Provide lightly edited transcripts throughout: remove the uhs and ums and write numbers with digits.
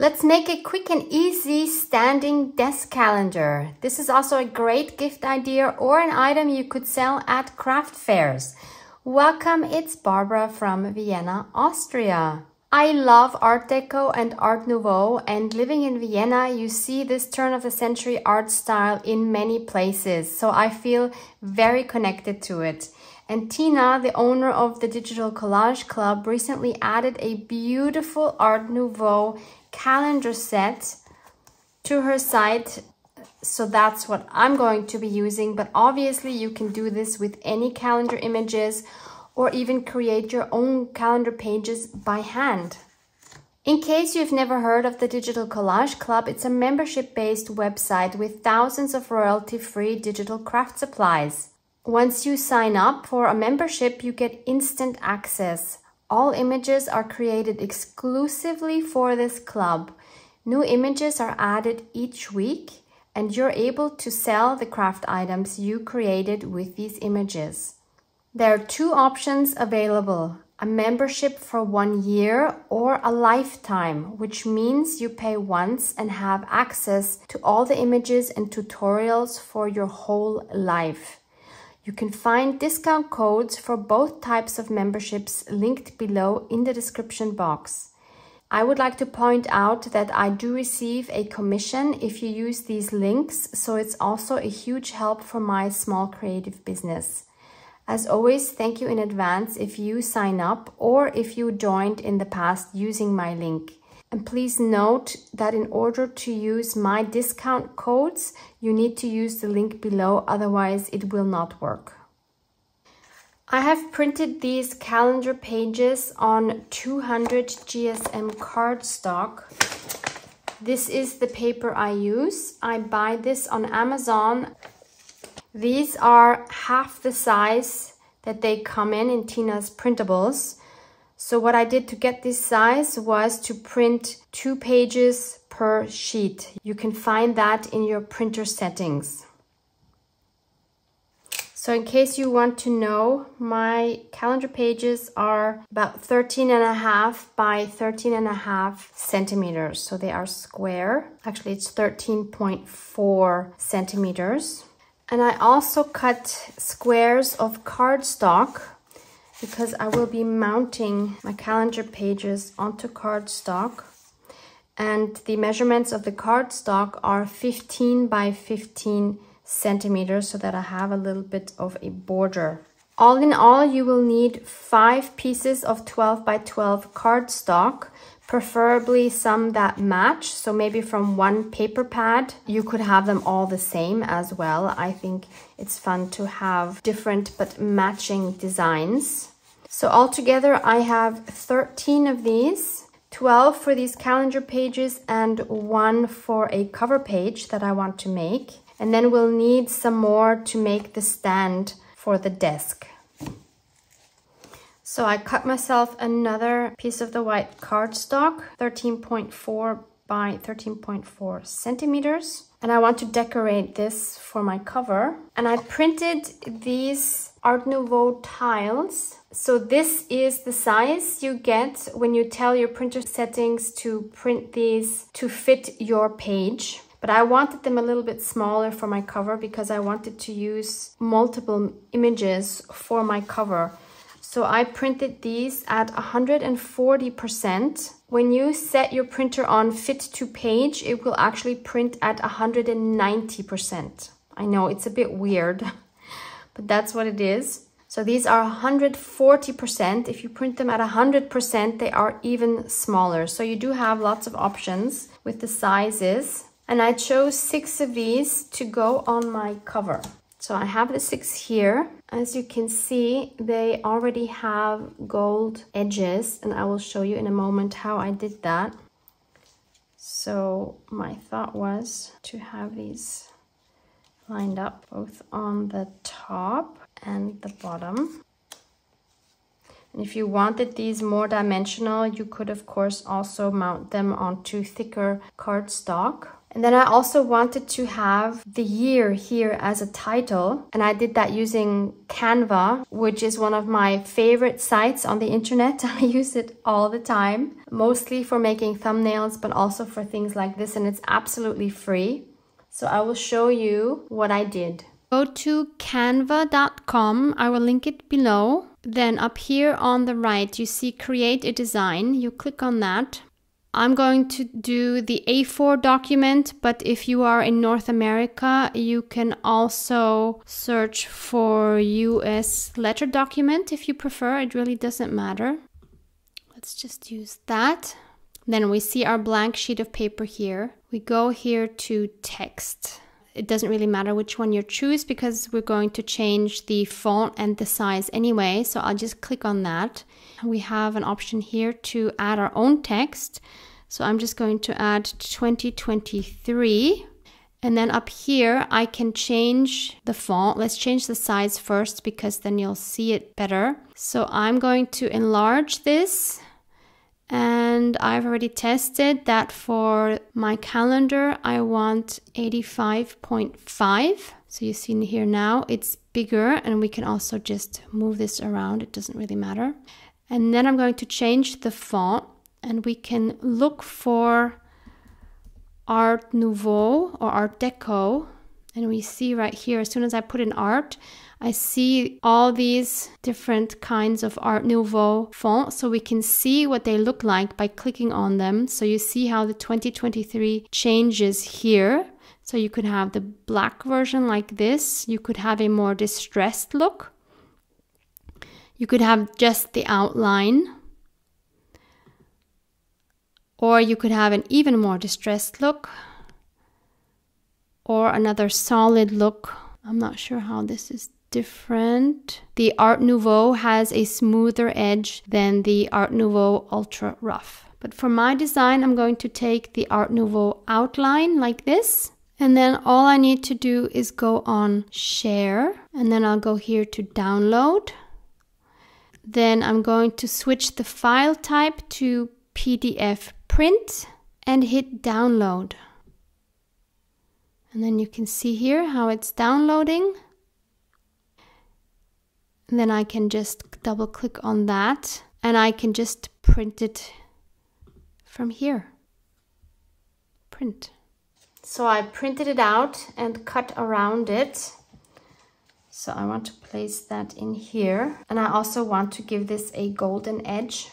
Let's make a quick and easy standing desk calendar. This is also a great gift idea or an item you could sell at craft fairs. Welcome, it's Barbara from Vienna, Austria. I love Art Deco and Art Nouveau, and living in Vienna, you see this turn-of-the-century art style in many places, so I feel very connected to it. And Tina, the owner of the Digital Collage Club, recently added a beautiful Art Nouveau calendar set to her site. So that's what I'm going to be using, but obviously you can do this with any calendar images or even create your own calendar pages by hand. In case you've never heard of the Digital Collage Club, it's a membership-based website with thousands of royalty-free digital craft supplies. Once you sign up for a membership, you get instant access. All images are created exclusively for this club. New images are added each week, and you're able to sell the craft items you created with these images. There are two options available: a membership for 1 year or a lifetime, which means you pay once and have access to all the images and tutorials for your whole life. You can find discount codes for both types of memberships linked below in the description box. I would like to point out that I do receive a commission if you use these links, so it's also a huge help for my small creative business. As always, thank you in advance if you sign up or if you joined in the past using my link. And please note that in order to use my discount codes, you need to use the link below, otherwise it will not work. I have printed these calendar pages on 200 GSM cardstock. This is the paper I use. I buy this on Amazon. These are half the size that they come in Tina's printables. So what I did to get this size was to print 2 pages per sheet. You can find that in your printer settings. So in case you want to know, my calendar pages are about 13.5 by 13.5 centimeters. So they are square. Actually, it's 13.4 centimeters. And I also cut squares of cardstock because I will be mounting my calendar pages onto cardstock. And the measurements of the cardstock are 15 by 15 centimeters so that I have a little bit of a border. All in all, you will need 5 pieces of 12 by 12 cardstock, preferably some that match. So maybe from one paper pad, you could have them all the same as well. I think it's fun to have different but matching designs. So altogether, I have 13 of these, 12 for these calendar pages and 1 for a cover page that I want to make. And then we'll need some more to make the stand for the desk. So I cut myself another piece of the white cardstock, 13.4 by 13.4 centimeters. And I want to decorate this for my cover. And I printed these Art Nouveau tiles. So this is the size you get when you tell your printer settings to print these to fit your page. But I wanted them a little bit smaller for my cover because I wanted to use multiple images for my cover. So I printed these at 140%. When you set your printer on fit to page, it will actually print at 190%. I know it's a bit weird, but that's what it is. So these are 140%. If you print them at 100%, they are even smaller. So you do have lots of options with the sizes. And I chose 6 of these to go on my cover. So I have the 6 here. As you can see, they already have gold edges, and I will show you in a moment how I did that. So my thought was to have these lined up both on the top and the bottom. And if you wanted these more dimensional, you could of course also mount them onto thicker cardstock. And then I also wanted to have the year here as a title. And I did that using Canva, which is one of my favorite sites on the internet. I use it all the time, mostly for making thumbnails, but also for things like this. And it's absolutely free. So I will show you what I did. Go to canva.com. I will link it below. Then up here on the right, you see create a design. You click on that. I'm going to do the A4 document, but if you are in North America, you can also search for US letter document if you prefer. It really doesn't matter. Let's just use that. Then we see our blank sheet of paper here. We go here to text. It doesn't really matter which one you choose because we're going to change the font and the size anyway. So I'll just click on that. We have an option here to add our own text. So I'm just going to add 2023. And then up here, I can change the font. Let's change the size first because then you'll see it better. So I'm going to enlarge this. And I've already tested that for my calendar, I want 85.5. So you see in here now, it's bigger and we can also just move this around. It doesn't really matter. And then I'm going to change the font and we can look for Art Nouveau or Art Deco. And we see right here, as soon as I put in art, I see all these different kinds of Art Nouveau fonts. So we can see what they look like by clicking on them. So you see how the 2023 changes here. So you could have the black version like this. You could have a more distressed look. You could have just the outline. Or you could have an even more distressed look. Or another solid look. I'm not sure how this is different. The Art Nouveau has a smoother edge than the Art Nouveau Ultra Rough. But for my design, I'm going to take the Art Nouveau outline like this. And then all I need to do is go on Share. And then I'll go here to Download. Then I'm going to switch the file type to PDF Print and hit Download. And then you can see here how it's downloading. And then I can just double click on that and I can just print it from here. Print. So I printed it out and cut around it. So I want to place that in here. And I also want to give this a golden edge.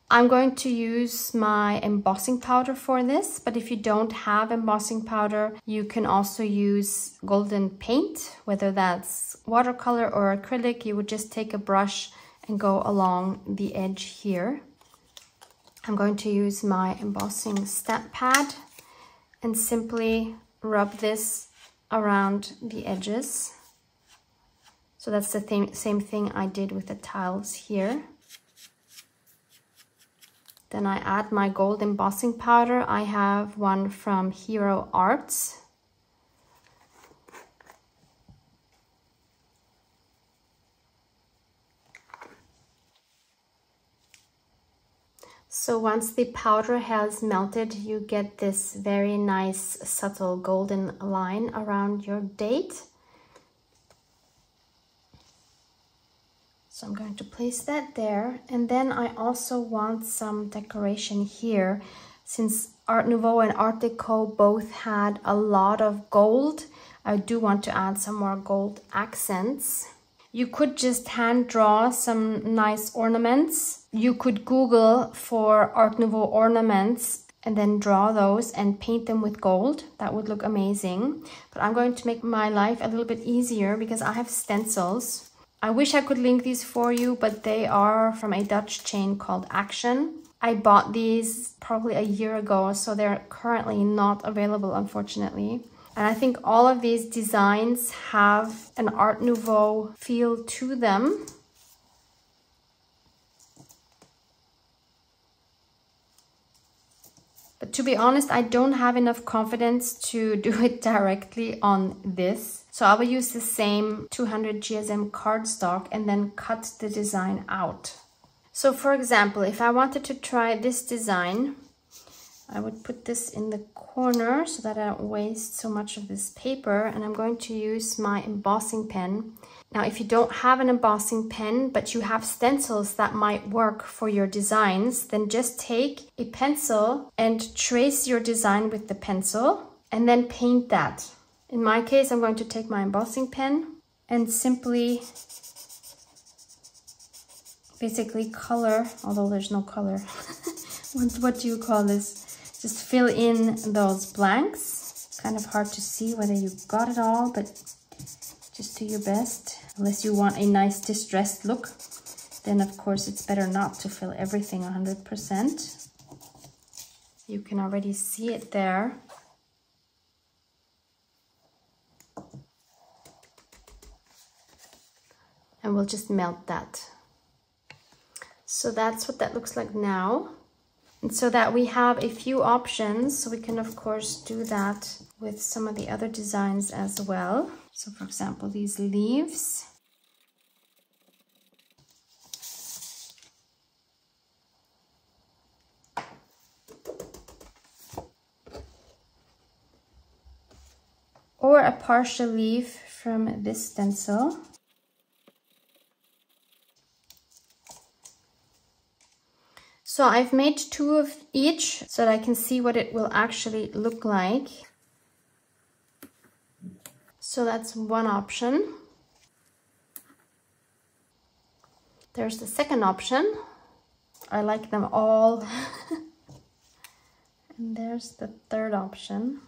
I'm going to use my embossing powder for this, but if you don't have embossing powder, you can also use golden paint, whether that's watercolor or acrylic. You would just take a brush and go along the edge here. I'm going to use my embossing stamp pad and simply rub this around the edges. So that's the same thing I did with the tiles here. Then I add my gold embossing powder. I have one from Hero Arts. So once the powder has melted, you get this very nice subtle golden line around your date. So I'm going to place that there. And then I also want some decoration here. Since Art Nouveau and Art Deco both had a lot of gold, I do want to add some more gold accents. You could just hand draw some nice ornaments. You could Google for Art Nouveau ornaments and then draw those and paint them with gold. That would look amazing. But I'm going to make my life a little bit easier because I have stencils. I wish I could link these for you, but they are from a Dutch chain called Action. I bought these probably a year ago, so they're currently not available, unfortunately. And I think all of these designs have an Art Nouveau feel to them. But to be honest, I don't have enough confidence to do it directly on this. So I will use the same 200 GSM cardstock and then cut the design out. So for example, if I wanted to try this design, I would put this in the corner so that I don't waste so much of this paper, and I'm going to use my embossing pen. Now, if you don't have an embossing pen, but you have stencils that might work for your designs, then just take a pencil and trace your design with the pencil and then paint that. In my case, I'm going to take my embossing pen and simply basically color, although there's no color. What do you call this? Just fill in those blanks. Kind of hard to see whether you got it all, but just do your best. Unless you want a nice distressed look, then of course it's better not to fill everything 100%. You can already see it there. And we'll just melt that. So that's what that looks like now. And so that we have a few options, so we can of course do that with some of the other designs as well. So for example, these leaves. Or a partial leaf from this stencil. So I've made 2 of each so that I can see what it will actually look like. So that's one option. There's the second option. I like them all. And there's the third option.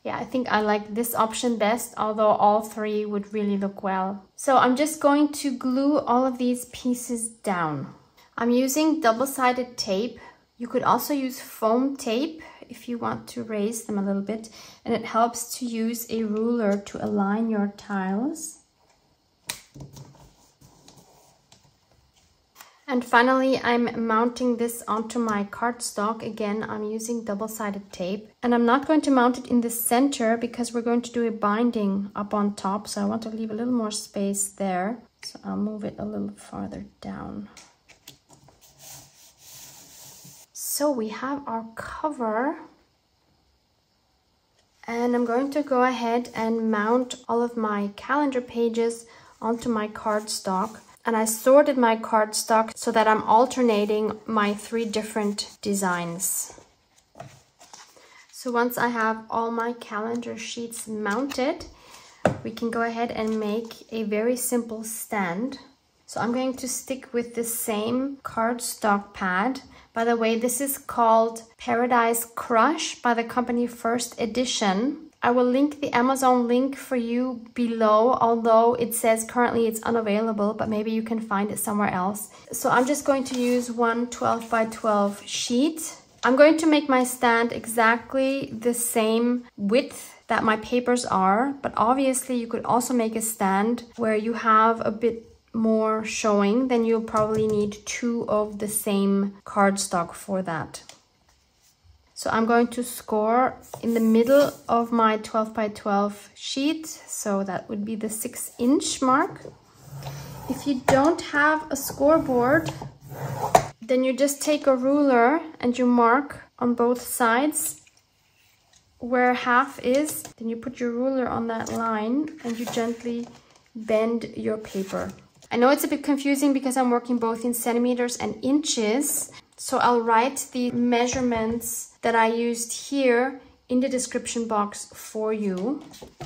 Yeah, I think I like this option best, although all 3 would really look well. So I'm just going to glue all of these pieces down. I'm using double-sided tape. You could also use foam tape if you want to raise them a little bit, and it helps to use a ruler to align your tiles. And finally, I'm mounting this onto my cardstock. Again, I'm using double-sided tape, and I'm not going to mount it in the center because we're going to do a binding up on top, so I want to leave a little more space there. So I'll move it a little farther down. So we have our cover, and I'm going to go ahead and mount all of my calendar pages onto my cardstock. And I sorted my cardstock so that I'm alternating my 3 different designs. So once I have all my calendar sheets mounted, we can go ahead and make a very simple stand. So I'm going to stick with the same cardstock pad. By the way, this is called Paradise Crush by the company First Edition. I will link the Amazon link for you below, although it says currently it's unavailable, but maybe you can find it somewhere else. So I'm just going to use one 12 by 12 sheet. I'm going to make my stand exactly the same width that my papers are, but obviously you could also make a stand where you have a bit more showing. Then you'll probably need 2 of the same cardstock for that. So I'm going to score in the middle of my 12 by 12 sheet, so that would be the 6-inch mark. If you don't have a scoreboard, then you just take a ruler and you mark on both sides where half is. Then you put your ruler on that line and you gently bend your paper. I know it's a bit confusing because I'm working both in centimeters and inches, so I'll write the measurements that I used here in the description box for you.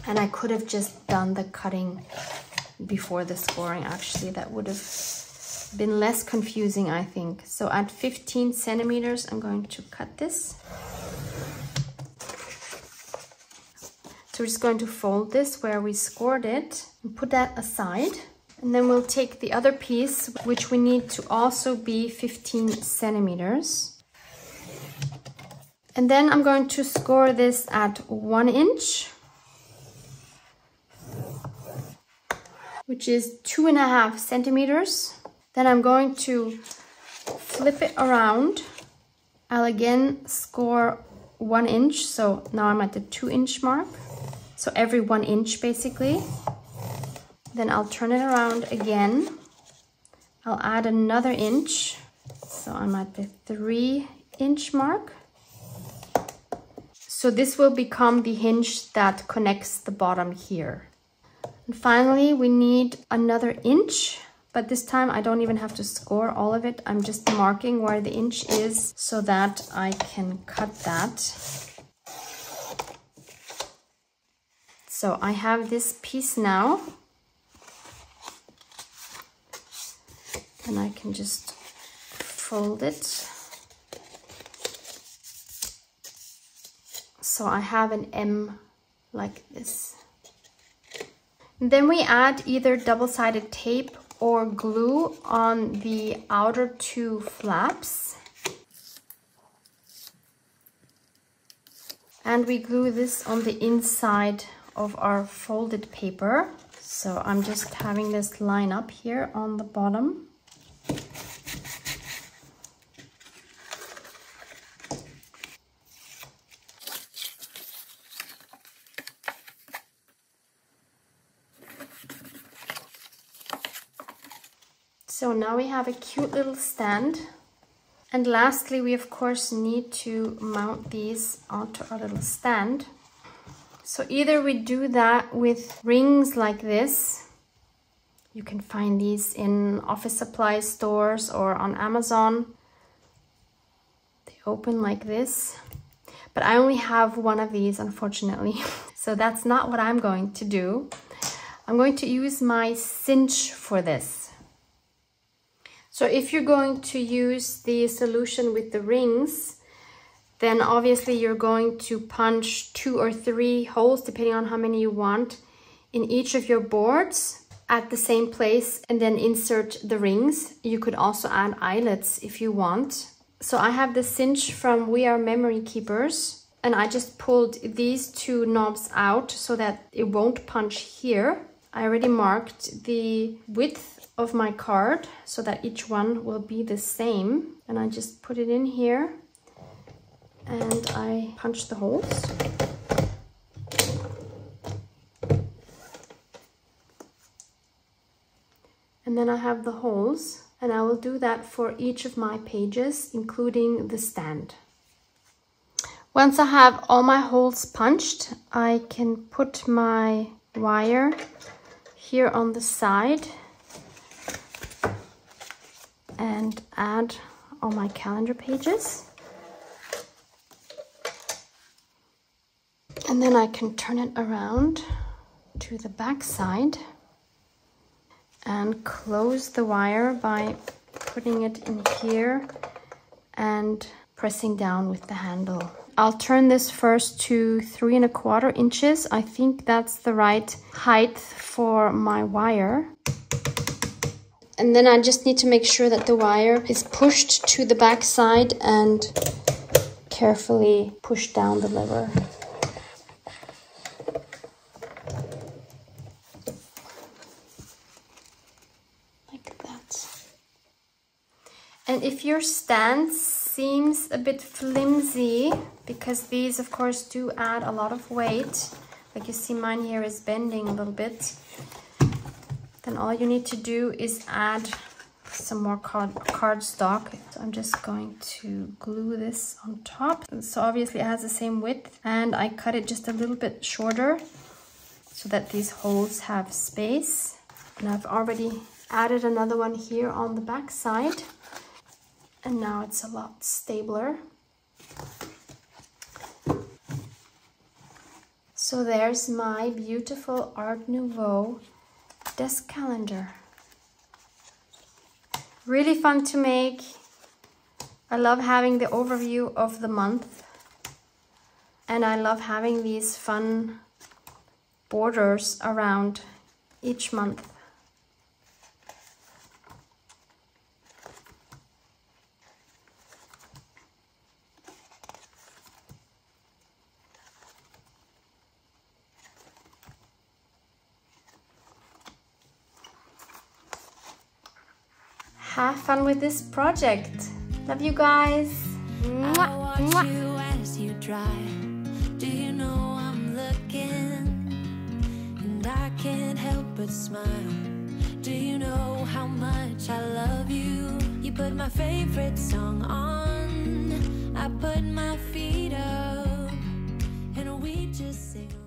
And I could have just done the cutting before the scoring, actually. That would have been less confusing, I think. So at 15 centimeters, I'm going to cut this. So we're just going to fold this where we scored it and put that aside. And then we'll take the other piece, which we need to also be 15 centimeters. And then I'm going to score this at 1 inch, which is 2.5 centimeters. Then I'm going to flip it around. I'll again score 1 inch. So now I'm at the 2-inch mark. So every 1 inch basically. Then I'll turn it around again. I'll add another inch. So I'm at the 3 inch mark. So this will become the hinge that connects the bottom here. And finally, we need another inch, but this time I don't even have to score all of it. I'm just marking where the inch is so that I can cut that. So I have this piece now, and I can just fold it. So I have an M like this. And then we add either double-sided tape or glue on the outer two flaps. And we glue this on the inside of our folded paper. So I'm just having this line up here on the bottom. So now we have a cute little stand. And lastly, we of course need to mount these onto our little stand. So either we do that with rings like this. You can find these in office supply stores or on Amazon. They open like this. But I only have one of these, unfortunately. So that's not what I'm going to do. I'm going to use my cinch for this. So if you're going to use the solution with the rings, then obviously you're going to punch 2 or 3 holes, depending on how many you want, in each of your boards at the same place and then insert the rings. You could also add eyelets if you want. So I have the cinch from We Are Memory Keepers, and I just pulled these 2 knobs out so that it won't punch here. I already marked the width of my card so that each one will be the same, and I just put it in here and I punch the holes. And then I have the holes, and I will do that for each of my pages, including the stand. Once I have all my holes punched, I can put my wire here on the side and add all my calendar pages. And then I can turn it around to the back side and close the wire by putting it in here and pressing down with the handle. I'll turn this first to 3 1/4 inches. I think that's the right height for my wire. And then I just need to make sure that the wire is pushed to the back side and carefully push down the lever. Like that. And if your stand seems a bit flimsy, because these of course do add a lot of weight, like you see mine here is bending a little bit, then all you need to do is add some more cardstock. So I'm just going to glue this on top. So obviously it has the same width, and I cut it just a little bit shorter so that these holes have space. And I've already added another one here on the back side, and now it's a lot stabler. So there's my beautiful Art Nouveau desk calendar. Really fun to make. I love having the overview of the month, and I love having these fun borders around each month. Have fun with this project. Love you guys. I watch you as you drive. Do you know I'm looking? And I can't help but smile. Do you know how much I love you? You put my favorite song on. I put my feet up and we just sing.